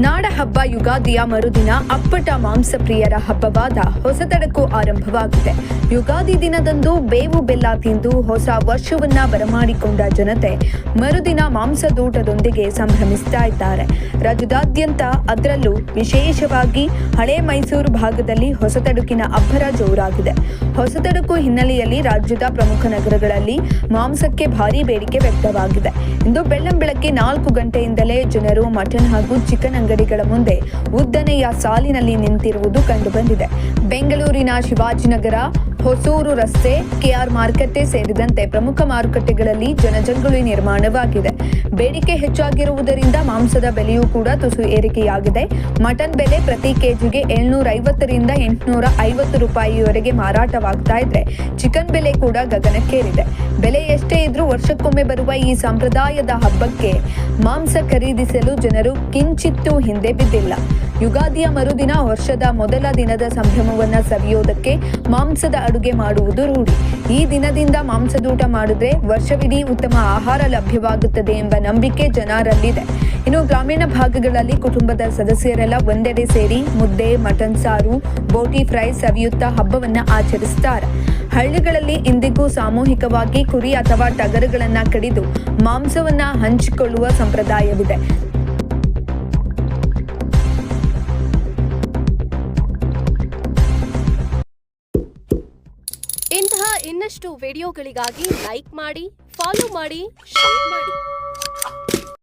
ನಾಡ ಹಬ್ಬ ಯುಗಾದಿಯ ಮರುದಿನ ಅಪ್ಪಟ ಮಾಂಸಪ್ರಿಯರ ಹಬ್ಬವಾದ ಹೊಸತಡಕು ಆರಂಭವಾಗಿದೆ. ಯುಗಾದಿ ದಿನದಂದು ಬೇವು ಬೆಲ್ಲ ತಿಂದು ಹೊಸ ವರ್ಷವನ್ನ ಬರಮಾಡಿಕೊಂಡ ಜನತೆ ಮರುದಿನ ಮಾಂಸದೂಟದೊಂದಿಗೆ ಸಂಭ್ರಮಿಸ್ತಾ ಇದ್ದಾರೆ. ರಾಜ್ಯದಾದ್ಯಂತ ಅದರಲ್ಲೂ ವಿಶೇಷವಾಗಿ ಹಳೆ ಮೈಸೂರು ಭಾಗದಲ್ಲಿ ಹೊಸತಡುಕಿನ ಅಬ್ಬರ ಜೋರಾಗಿದೆ. ಹೊಸತಡುಕು ಹಿನ್ನೆಲೆಯಲ್ಲಿ ರಾಜ್ಯದ ಪ್ರಮುಖ ನಗರಗಳಲ್ಲಿ ಮಾಂಸಕ್ಕೆ ಭಾರೀ ಬೇಡಿಕೆ ವ್ಯಕ್ತವಾಗಿದೆ. ಇಂದು ಬೆಳ್ಳಂಬೆಳಗ್ಗೆ 4 ಗಂಟೆಯಿಂದಲೇ ಜನರು ಮಟನ್ ಹಾಗೂ ಚಿಕನ್ ಅಂಗಡಿಗಳ ಮುಂದೆ ಉದ್ದನೆಯ ಸಾಲಿನಲ್ಲಿ ನಿಂತಿರುವುದು ಕಂಡುಬಂದಿದೆ. ಬೆಂಗಳೂರಿನ ಶಿವಾಜಿನಗರ, ಹೊಸೂರು ರಸ್ತೆ, ಕೆಆರ್ ಮಾರುಕಟ್ಟೆ ಸೇರಿದಂತೆ ಪ್ರಮುಖ ಮಾರುಕಟ್ಟೆಗಳಲ್ಲಿ ಜನಜಂಗುಳಿ ನಿರ್ಮಾಣವಾಗಿದೆ. ಬೇಡಿಕೆ ಹೆಚ್ಚಾಗಿರುವುದರಿಂದ ಮಾಂಸದ ಬೆಲೆಯೂ ಕೂಡ ತುಸು ಏರಿಕೆಯಾಗಿದೆ. ಮಟನ್ ಬೆಲೆ ಪ್ರತಿ ಕೆಜಿಗೆ 750 ರಿಂದ 850 ರೂಪಾಯಿವರೆಗೆ ಮಾರಾಟವಾಗ್ತಾ ಇದ್ರೆ, ಚಿಕನ್ ಬೆಲೆ ಕೂಡ ಗಗನಕ್ಕೇರಿದೆ. ಬೆಲೆ ಎಷ್ಟೇ ಇದ್ರೂ ವರ್ಷಕ್ಕೊಮ್ಮೆ ಬರುವ ಈ ಸಂಪ್ರದಾಯದ ಹಬ್ಬಕ್ಕೆ ಮಾಂಸ ಖರೀದಿಸಲು ಜನರು ಕಿಂಚಿತ್ತೂ ಹಿಂದೆ ಬಿದ್ದಿಲ್ಲ. ಯುಗಾದಿಯ ಮರುದಿನ ವರ್ಷದ ಮೊದಲ ದಿನದ ಸಂಭ್ರಮವನ್ನ ಸವಿಯೋದಕ್ಕೆ ಮಾಂಸದ ಅಡುಗೆ ಮಾಡುವುದು ರೂಢಿ. ಈ ದಿನದಿಂದ ಮಾಂಸದೂಟ ಮಾಡಿದ್ರೆ ವರ್ಷವಿಡೀ ಉತ್ತಮ ಆಹಾರ ಲಭ್ಯವಾಗುತ್ತದೆ ಎಂಬ ನಂಬಿಕೆ ಜನರಲ್ಲಿದೆ. ಇನ್ನು ಗ್ರಾಮೀಣ ಭಾಗಗಳಲ್ಲಿ ಕುಟುಂಬದ ಸದಸ್ಯರೆಲ್ಲ ಒಂದೆಡೆ ಸೇರಿ ಮುದ್ದೆ, ಮಟನ್ ಸಾರು, ಬೋಟಿ ಫ್ರೈ ಸವಿಯುತ್ತಾ ಹಬ್ಬವನ್ನ ಆಚರಿಸುತ್ತಾರೆ. ಹಳ್ಳಿಗಳಲ್ಲಿ ಇಂದಿಗೂ ಸಾಮೂಹಿಕವಾಗಿ ಕುರಿ ಅಥವಾ ಟಗರುಗಳನ್ನ ಕಡಿದು ಮಾಂಸವನ್ನ ಹಂಚಿಕೊಳ್ಳುವ ಸಂಪ್ರದಾಯವಿದೆ. ಇಂತಹ ಇನ್ನಷ್ಟು ವಿಡಿಯೋಗಳಿಗಾಗಿ ಲೈಕ್ ಮಾಡಿ, ಫಾಲೋ ಮಾಡಿ, ಶೇರ್ ಮಾಡಿ.